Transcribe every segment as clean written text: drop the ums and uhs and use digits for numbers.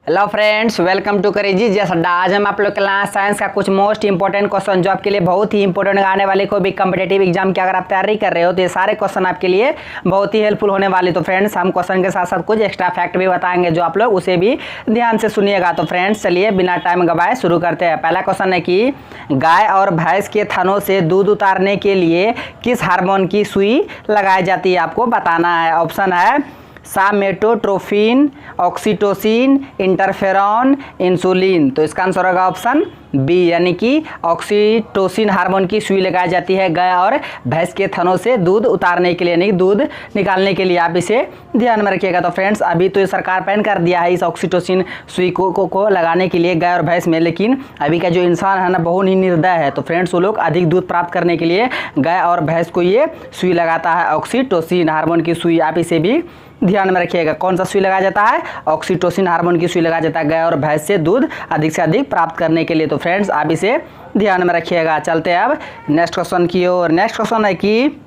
Hello friends, welcome to करेजी जैसा। आज हम आप लोग क्लास साइंस का कुछ मोस्ट इंपॉर्टेंट क्वेश्चन जो आपके लिए बहुत ही इंपॉर्टेंट आने वाले कोई भी कम्पिटेटिव एग्जाम की अगर आप तैयारी कर रहे हो तो ये सारे क्वेश्चन आपके लिए बहुत ही हेल्पफुल होने वाले। तो फ्रेंड्स, हम क्वेश्चन के साथ साथ कुछ एक्स्ट्रा फैक्ट भी बताएंगे जो आप लोग उसे भी ध्यान से सुनिएगा। तो फ्रेंड्स, चलिए बिना टाइम गवाए शुरू करते हैं। पहला क्वेश्चन है कि गाय और भैंस के थनों से दूध उतारने के लिए किस हार्मोन की सुई लगाई जाती है, आपको बताना है। ऑप्शन है सामेटोट्रोफिन, ऑक्सीटोसिन, इंटरफेरॉन, इंसुलिन। तो इसका आंसर होगा ऑप्शन बी, यानी कि ऑक्सीटोसिन हार्मोन की सुई लगाई जाती है गाय और भैंस के थनों से दूध उतारने के लिए, यानी दूध निकालने के लिए। आप इसे ध्यान में रखिएगा। तो फ्रेंड्स, अभी तो ये सरकार बैन कर दिया है इस ऑक्सीटोसिन सुई को लगाने के लिए गाय और भैंस में, लेकिन अभी का जो इंसान है ना बहुत ही निर्दय है। तो फ्रेंड्स, वो लोग अधिक दूध प्राप्त करने के लिए गाय और भैंस को ये सुई लगाता है, ऑक्सीटोसिन हार्मोन की सुई। आप इसे भी ध्यान में रखिएगा। कौन सा सुई लगाया जाता है? ऑक्सीटोसिन हार्मोन की सुई लगाया जाता है गाय और भैंस से दूध अधिक से अधिक प्राप्त करने के लिए। तो फ्रेंड्स, आप इसे ध्यान में रखिएगा। चलते हैं अब नेक्स्ट क्वेश्चन की ओर। नेक्स्ट क्वेश्चन है कि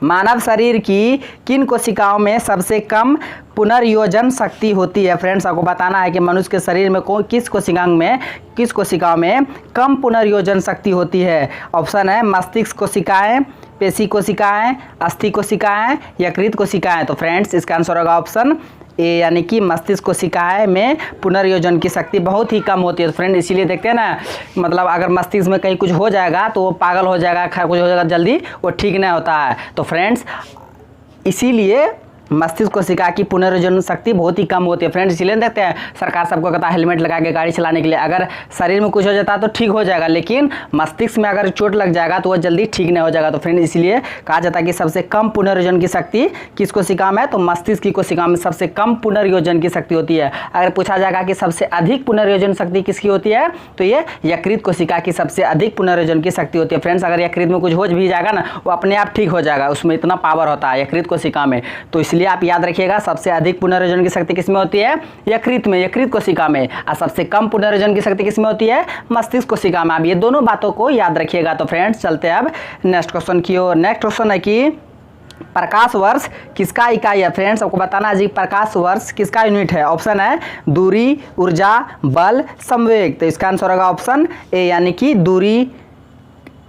मानव शरीर की किन कोशिकाओं में सबसे कम पुनर्योजन शक्ति होती है। फ्रेंड्स, आपको बताना है कि मनुष्य के शरीर में किस कोशिकाओं में कम पुनर्योजन शक्ति होती है। ऑप्शन है मस्तिष्क कोशिकाएं, पेशी कोशिकाएं, अस्थि कोशिकाएं, यकृत कोशिकाएं। तो फ्रेंड्स, इसका आंसर होगा ऑप्शन ए, यानी कि मस्तिष्क कोशिकाएं में पुनर्योजन की शक्ति बहुत ही कम होती है। तो फ्रेंड, इसीलिए देखते हैं ना, मतलब अगर मस्तिष्क में कहीं कुछ हो जाएगा तो वो पागल हो जाएगा, कुछ हो जाएगा जल्दी, वो ठीक नहीं होता है। तो फ्रेंड्स, इसीलिए मस्तिष्क कोशिका की पुनर्योजन शक्ति बहुत ही कम होती है। फ्रेंड्स, इसीलिए देखते हैं सरकार सबको कहता है हेलमेट लगा के गाड़ी चलाने के लिए। अगर शरीर में कुछ हो जाता है तो ठीक हो जाएगा, लेकिन मस्तिष्क में अगर चोट लग जाएगा तो वह जल्दी ठीक नहीं हो जाएगा। तो फ्रेंड्स, इसलिए कहा जाता है कि सबसे कम पुनर्योजन की शक्ति किस कोशिका में है, तो मस्तिष्क की कोशिका में सबसे कम पुनर्योजन की शक्ति होती है। अगर पूछा जाएगा कि सबसे अधिक पुनर्योजन शक्ति किसकी होती है, तो ये यकृत कोशिका की सबसे अधिक पुनर्योजन की शक्ति होती है। फ्रेंड्स, अगर यकृत में कुछ हो भी जाएगा ना, वो अपने आप ठीक हो जाएगा, उसमें इतना पावर होता है यकृत कोशिका में। तो इसलिए आप याद रखिएगा, सबसे अधिक पुनर्योजन की शक्ति किसमें होती है? यकृत में, यकृत कोशिका में। और सबसे कम पुनर्योजन की शक्ति किसमें होती है? मस्तिष्क कोशिका में। आप ये दोनों बातों को याद रखिएगा। तो फ्रेंड्स, चलते हैं अब नेक्स्ट क्वेश्चन की ओर। नेक्स्ट क्वेश्चन है कि प्रकाश वर्ष किसका इकाई है। फ्रेंड्स, आपको बताना है जी प्रकाश वर्ष किसका यूनिट है। ऑप्शन है दूरी, ऊर्जा, बल, संवेग। तो इसका आंसर होगा ऑप्शन ए, यानी कि दूरी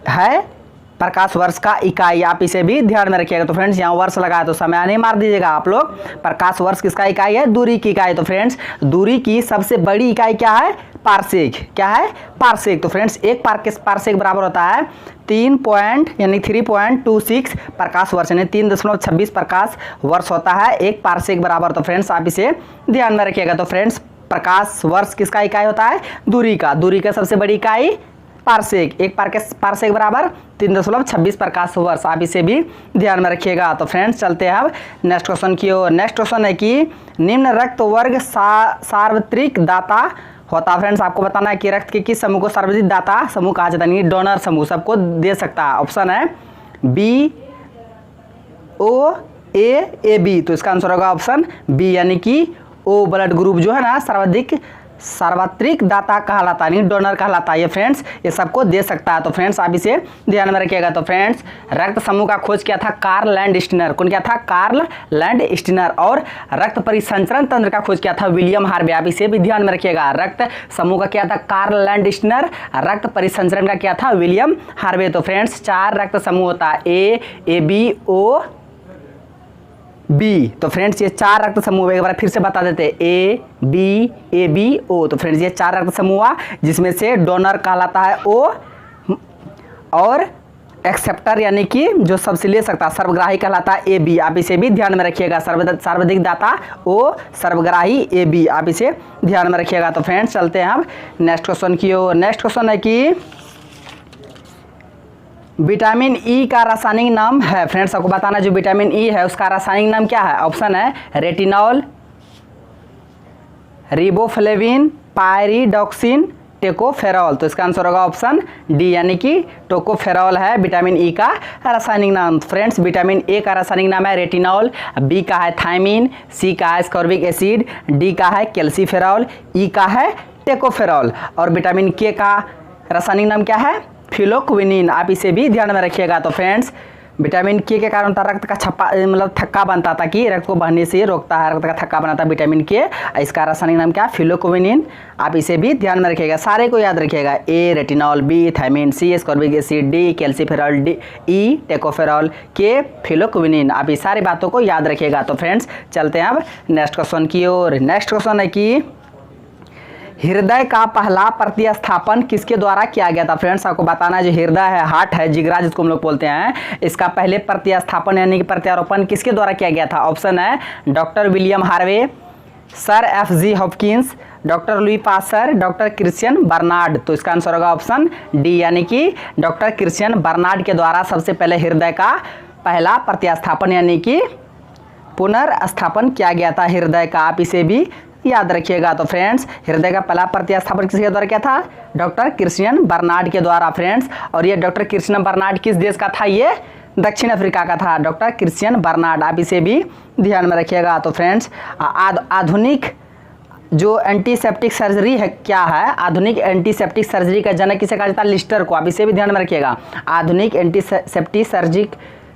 है प्रकाश वर्ष का इकाई। आप इसे भी ध्यान में रखिएगा। तो फ्रेंड्स, यहाँ वर्ष लगाया तो समय नहीं मार दीजिएगा आप लोग। प्रकाश वर्ष किसका इकाई है? दूरी की इकाई। तो फ्रेंड्स, दूरी की सबसे बड़ी इकाई क्या है? पारसेक। क्या है? पारसेक। तो फ्रेंड्स, एक पारसेक बराबर होता है 3.26 प्रकाश वर्ष, यानी 3.26 प्रकाश वर्ष होता है एक पारसेक बराबर। तो फ्रेंड्स, आप इसे ध्यान में रखिएगा। तो फ्रेंड्स, प्रकाश वर्ष किसका इकाई होता है? दूरी का। दूरी का सबसे बड़ी इकाई पारसेक। एक पारसेक बराबर 3.26 प्रकाश वर्ष। आप इसे भी ध्यान में रखिएगा। तो फ्रेंड्स, चलते हैं अब नेक्स्ट क्वेश्चन की ओर। नेक्स्ट क्वेश्चन है कि निम्न रक्त वर्ग सार्वत्रिक दाता होता है। फ्रेंड्स, आपको बताना है कि रक्त के किस समूह को सार्वत्रिक दाता समूह कहा जाता है, डोनर समूह, सबको दे सकता है। ऑप्शन है बी, ओ, ए, बी। तो इसका आंसर होगा ऑप्शन बी, यानी कि ओ ब्लड ग्रुप जो है ना सार्वत्रिक दाता कहलाता है, डोनर कहलाता है। ये फ्रेंड्स, ये सबको दे सकता है। तो फ्रेंड्स, आप इसे ध्यान में रखिएगा। तो फ्रेंड्स, रक्त समूह का खोज किया था कार्ल लैंडस्टीनर। कौन किया था? Karl Landsteiner. और रक्त परिसंचरण तंत्र का खोज किया था विलियम हार्वे। आप इसे भी ध्यान में रखिएगा। रक्त समूह का किया था कार्ल लैंडस्टीनर, रक्त परिसंचरण का किया था विलियम हार्वे। तो फ्रेंड्स, 4 रक्त समूह होता है, ए, बी, ओ, बी। तो फ्रेंड्स, ये 4 रक्त समूह एक बार फिर से बता देते हैं, ए, बी, ओ। तो फ्रेंड्स, ये 4 रक्त समूह जिसमें से डोनर कहलाता है ओ, और एक्सेप्टर यानी कि जो सबसे ले सकता है सर्वग्राही कहलाता है ए, बी। आप इसे भी ध्यान में रखिएगा। सर्वाधिक दाता ओ, सर्वग्राही ए, बी। आप इसे ध्यान में रखिएगा। तो फ्रेंड्स, चलते हैं अब नेक्स्ट क्वेश्चन की ओर। नेक्स्ट क्वेश्चन है कि विटामिन ई का रासायनिक नाम है। फ्रेंड्स, आपको बताना जो विटामिन ई है उसका रासायनिक नाम क्या है। ऑप्शन है रेटिनॉल, रिबोफ्लेविन, पायरिडॉक्सिन, टोकोफेरॉल। तो इसका आंसर होगा ऑप्शन डी, यानी कि टोकोफेरॉल है विटामिन ई का रासायनिक नाम। फ्रेंड्स, विटामिन ए का रासायनिक नाम है रेटिनॉल, बी का है थायमिन, सी का है एस्कॉर्बिक एसिड, डी का है कैल्सीफेरॉल, ई का है टोकोफेरॉल। और विटामिन के का रासायनिक नाम क्या है? फिलोक्विनिन। आप इसे भी ध्यान में रखिएगा। तो फ्रेंड्स, विटामिन के कारण होता है रक्त का छप्पा मतलब थक्का बनता था कि रक्त को बहने से रोकता है, रक्त का थक्का बनाता है विटामिन के। इसका रासायनिक नाम क्या है? फिलोक्विनिन। आप इसे भी ध्यान में रखिएगा, सारे को याद रखिएगा। A retinol, B thiamine, C ascorbic acid, D calciferol, D E tocopherol, K phylloquinone. आप इस सारी बातों को याद रखिएगा। तो फ्रेंड्स चलते हैं अब नेक्स्ट क्वेश्चन की ओर। नेक्स्ट क्वेश्चन है कि हृदय का पहला प्रतिस्थापन किसके द्वारा किया गया था? फ्रेंड्स आपको बताना है जो हृदय है, हार्ट है, जिगरा जिसको हम लोग बोलते हैं, इसका पहले प्रतिस्थापन यानी कि प्रत्यारोपण किसके द्वारा किया गया था? ऑप्शन है doctor William Harvey, sir FG. Hopkins, doctor Louis Pasteur, doctor Christiaan Barnard. तो इसका आंसर होगा ऑप्शन डी यानी कि डॉक्टर क्रिश्चियन बर्नार्ड के द्वारा सबसे पहले हृदय का पहला प्रतिस्थापन यानी कि पुनर्स्थापन किया गया था हृदय का। आप इसे भी याद रखिएगा। तो फ्रेंड्स हृदय का पहला प्रतिस्थापन किसके द्वारा किया था? डॉक्टर क्रिश्चियन बर्नार्ड के द्वारा फ्रेंड्स। और ये डॉक्टर क्रिश्चियन बर्नार्ड किस देश का था? ये दक्षिण अफ्रीका का था, डॉक्टर क्रिश्चियन बर्नार्ड। आप इसे भी ध्यान में रखिएगा। तो फ्रेंड्स आधुनिक जो एंटीसेप्टिक सर्जरी है क्या है? आधुनिक एंटीसेप्टिक सर्जरी का जनक किसे कहा जाता है? लिस्टर को। आप इसे भी ध्यान में रखिएगा। आधुनिक एंटीसेप्टिक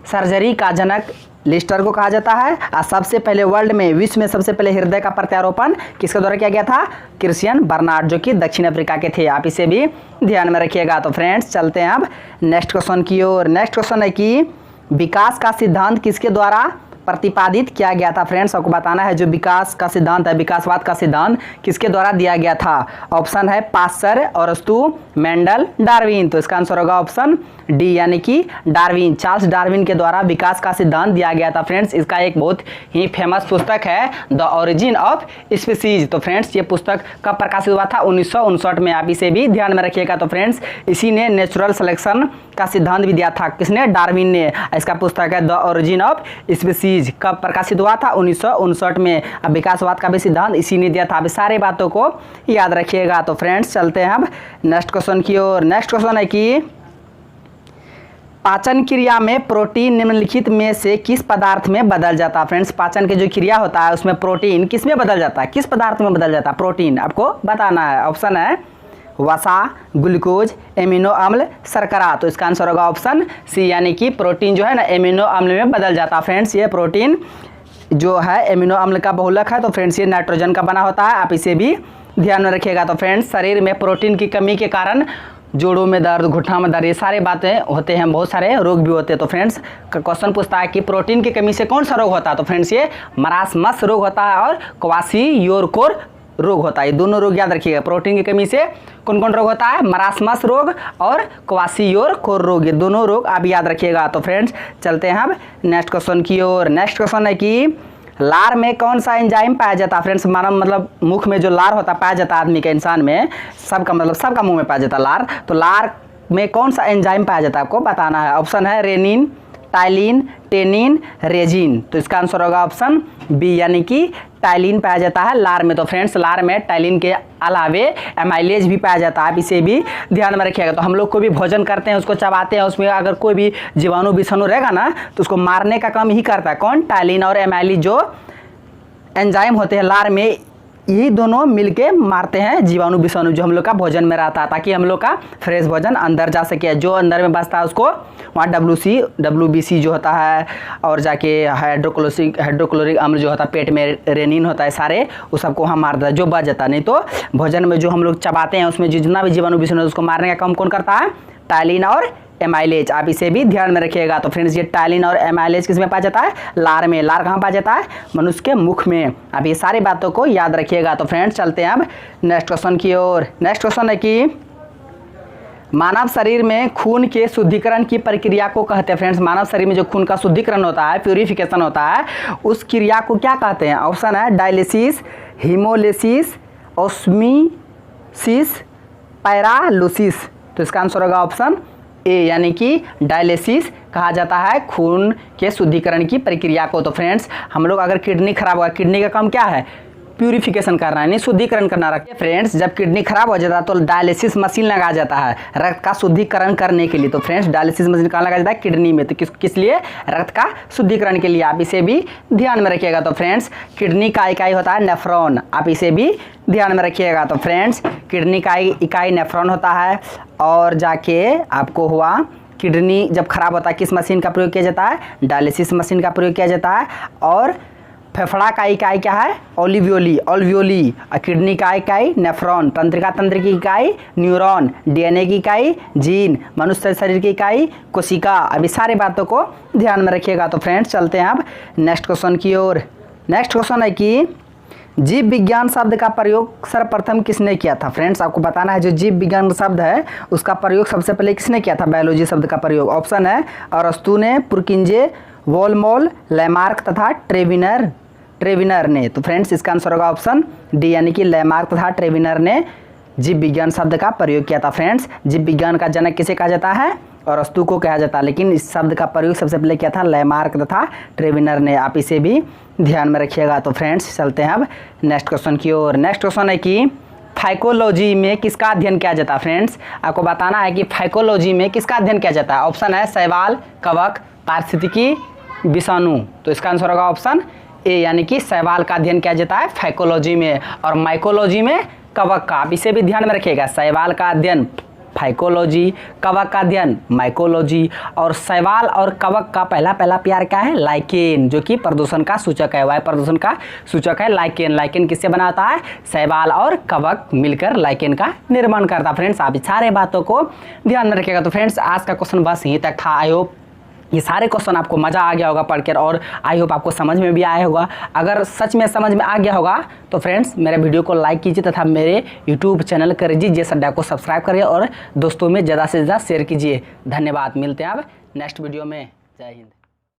सर्जरी का जनक लिस्टर को कहा जाता है। और सबसे पहले वर्ल्ड में, विश्व में सबसे पहले हृदय का प्रत्यारोपण किसके द्वारा किया गया था? क्रिश्चियन बर्नार्ड जो कि दक्षिण अफ्रीका के थे। आप इसे भी ध्यान में रखिएगा। तो फ्रेंड्स चलते हैं अब नेक्स्ट क्वेश्चन की ओर। नेक्स्ट क्वेश्चन है कि विकास का सिद्धांत किसके द्वारा प्रतिपादित किया गया था? फ्रेंड्स आपको बताना है जो विकास का सिद्धांत है, विकासवाद का सिद्धांत किसके द्वारा दिया गया था? ऑप्शन है पास्चर, अरस्तु, मेंडल, डार्विन। तो इसका आंसर होगा ऑप्शन डी यानी कि डार्विन। चार्ल्स डार्विन के द्वारा विकास का सिद्धांत दिया गया था। फ्रेंड्स इसका एक बहुत ही फेमस पुस्तक है द ओरिजिन ऑफ स्पीसीज। तो फ्रेंड्स ये पुस्तक कब प्रकाशित हुआ था? 1959 में। आप इसे भी ध्यान में रखिएगा। तो फ्रेंड्स इसी ने नेचुरल सिलेक्शन का सिद्धांत भी दिया था। किसने? डार्विन ने। इसका पुस्तक है द ओरिजिन ऑफ स्पीसीज। कब प्रकाशित हुआ था? 1959 में। अब विकासवाद का भी सिद्धांत इसी ने दिया था। अब सारे बातों को याद रखिएगा। तो फ्रेंड्स चलते हैं अब नेक्स्ट क्वेश्चन की ओर। नेक्स्ट क्वेश्चन है कि पाचन क्रिया में प्रोटीन निम्नलिखित में से किस पदार्थ में बदल जाता है? फ्रेंड्स पाचन की जो क्रिया होता है उसमें प्रोटीन किस में बदल जाता है? किस पदार्थ में बदल जाता है प्रोटीन? आपको बताना है। ऑप्शन है वसा, ग्लूकोज, एमिनो अम्ल, शर्करा। तो इसका आंसर होगा ऑप्शन सी यानी कि प्रोटीन जो है ना एमिनो अम्ल में बदल जाता है। फ्रेंड्स ये प्रोटीन जो है एमिनो अम्ल का बहुलक है। तो फ्रेंड्स ये नाइट्रोजन का बना होता है। आप इसे भी ध्यान में रखिएगा। तो फ्रेंड्स शरीर में प्रोटीन की कमी के कारण जोड़ों में दर्द, घुटना में दर्द, ये सारे बातें होते हैं, बहुत सारे रोग भी होते हैं। तो फ्रेंड्स क्वेश्चन पूछता है कि प्रोटीन की कमी से कौन सा रोग होता है? तो फ्रेंड्स ये मरासमस रोग होता है और क्वासियोरकोर रोग होता है। ये दोनों रोग याद रखिएगा। प्रोटीन की कमी से कौन कौन रोग होता है? मरासमस रोग और क्वासियोरकोर रोग, ये दोनों रोग आप याद रखिएगा। तो फ्रेंड्स चलते हैं अब नेक्स्ट क्वेश्चन की ओर। नेक्स्ट क्वेश्चन है कि लार में कौन सा एंजाइम पाया जाता है? फ्रेंड्स मानव मतलब मुख में जो लार होता है पाया जाता है आदमी के, इंसान में, सबका मतलब सबका मुंह में पाया जाता है लार। तो लार में कौन सा एंजाइम पाया जाता है आपको बताना है। ऑप्शन है रेनिन, टाइलिन, टेनिन, रेजिन। तो इसका आंसर होगा ऑप्शन बी यानी कि टाइलिन पाया जाता है लार में। तो फ्रेंड्स लार में टाइलिन के अलावे एमाइलेज भी पाया जाता है। आप इसे भी ध्यान में रखिएगा। तो हम लोग कोई भी भोजन करते हैं उसको चबाते हैं, उसमें अगर कोई भी जीवाणु विषाणु रहेगा ना तो उसको मारने का काम ही करता है कौन? टाइलिन और एमाइलेज जो एंजाइम होते हैं लार में, यही दोनों मिलके मारते हैं जीवाणु विषाणु जो हम लोग का भोजन में रहता है, ताकि हम लोग का फ्रेश भोजन अंदर जा सके। जो अंदर में बचता है उसको वहाँ WBC जो होता है और जाके हाइड्रोक्लोरिक अम्ल जो होता है, पेट में रेनिन होता है, सारे उस सबको वहाँ मार देता है जो बच जाता है। नहीं तो भोजन में जो हम लोग चबाते हैं उसमें जितना भी जीवाणु विषाणु उसको मारने का काम कौन करता है? टाइलिन और एमाइलेज। आप इसे भी ध्यान में रखिएगा। तो फ्रेंड्स ये टाइलिन और एमाइलेज किस में पाया जाता है? लार में। लार कहाँ पाया जाता है? मनुष्य के मुख में। आप ये सारी बातों को याद रखिएगा। तो फ्रेंड्स चलते हैं अब नेक्स्ट क्वेश्चन की ओर। नेक्स्ट क्वेश्चन है कि मानव शरीर में खून के शुद्धिकरण की प्रक्रिया को कहते हैं? फ्रेंड्स मानव शरीर में जो खून का शुद्धिकरण होता है, प्यूरिफिकेशन होता है, उस क्रिया को क्या कहते हैं? ऑप्शन है डायलिसिस, हीमोलिसिस, ऑस्मीसिस, पैरालिसिस। तो इसका आंसर होगा ऑप्शन ए यानी कि डायलिसिस कहा जाता है खून के शुद्धिकरण की प्रक्रिया को। तो फ्रेंड्स हम लोग अगर किडनी खराब हुआ, किडनी का काम क्या है? प्यूरिफिकेशन करना है, नहीं शुद्धिकरण करना रखिए। फ्रेंड्स जब किडनी खराब हो जाता है तो डायलिसिस मशीन लगाया जाता है रक्त का शुद्धिकरण करने के लिए। तो फ्रेंड्स डायलिसिस मशीन कहाँ लगाया जाता है? किडनी में। तो किस लिए? रक्त का शुद्धिकरण के लिए। आप इसे भी ध्यान में रखिएगा। तो फ्रेंड्स किडनी का इकाई होता है नेफ्रॉन। आप इसे भी ध्यान में रखिएगा। तो फ्रेंड्स किडनी का इकाई नेफ्रॉन होता है और जाके आपको हुआ किडनी जब खराब होता है किस मशीन का प्रयोग किया जाता है, डायलिसिस मशीन का प्रयोग किया जाता है। और फेफड़ा का इकाई क्या है, ओलिवियोली, ओल्वियोली। और किडनी का इकाई नेफ्रॉन, तंत्रिका तंत्र की इकाई न्यूरॉन, डीएनए की इकाई जीन, मनुष्य शरीर की इकाई कोशिका। अभी सारी बातों को ध्यान में रखिएगा। तो फ्रेंड्स चलते हैं अब नेक्स्ट क्वेश्चन की ओर। नेक्स्ट क्वेश्चन है कि जीव विज्ञान शब्द का प्रयोग सर्वप्रथम किसने किया था। फ्रेंड्स आपको बताना है जो जीव विज्ञान शब्द है उसका प्रयोग सबसे पहले किसने किया था, बायोलॉजी शब्द का प्रयोग। ऑप्शन है अरस्तु ने, पुरकिंजे, वोल्मोल, लैमार्क तथा ट्रेविनर ने। तो फ्रेंड्स इसका आंसर होगा ऑप्शन डी, यानी कि लैमार्क तथा ट्रेविनर ने जीव विज्ञान शब्द का प्रयोग किया था। फ्रेंड्स जीव विज्ञान का जनक किसे कहा जाता है, अरस्तु को कहा जाता है, लेकिन इस शब्द का प्रयोग सबसे पहले किया था लैमार्क तथा ट्रेविनर ने। आप इसे भी ध्यान में रखिएगा। तो फ्रेंड्स चलते हैं अब नेक्स्ट क्वेश्चन की ओर। नेक्स्ट क्वेश्चन है कि फाइकोलॉजी में किसका अध्ययन किया जाता है। फ्रेंड्स आपको बताना है कि फाइकोलॉजी में किसका अध्ययन किया जाता है। ऑप्शन है शैवाल, कवक, पारिस्थितिकी, विषाणु। तो इसका आंसर होगा ऑप्शन ए, यानी कि शैवाल का अध्ययन किया जाता है फाइकोलॉजी में, और माइकोलॉजी में कवक का। आप इसे भी ध्यान में रखिएगा। शैवाल का अध्ययन फाइकोलॉजी, कवक का अध्ययन माइकोलॉजी। और शैवाल और कवक का पहला प्यार क्या है, लाइकेन, जो कि प्रदूषण का सूचक है, वायु प्रदूषण का सूचक है लाइकेन। लाइकेन किससे बना होता है, शैवाल और कवक मिलकर लाइकेन का निर्माण करता है। फ्रेंड्स आप सारे बातों को ध्यान में रखिएगा। तो फ्रेंड्स आज का क्वेश्चन बस यहीं तक था। आई होप ये सारे क्वेश्चन आपको मज़ा आ गया होगा पढ़कर, और आई होप आपको समझ में भी आया होगा। अगर सच में समझ में आ गया होगा तो फ्रेंड्स मेरे वीडियो को लाइक कीजिए तथा मेरे यूट्यूब चैनल करेजिए जे सड्डा को सब्सक्राइब करिए और दोस्तों में ज़्यादा से ज़्यादा शेयर कीजिए। धन्यवाद। मिलते हैं अब नेक्स्ट वीडियो में। जय हिंद।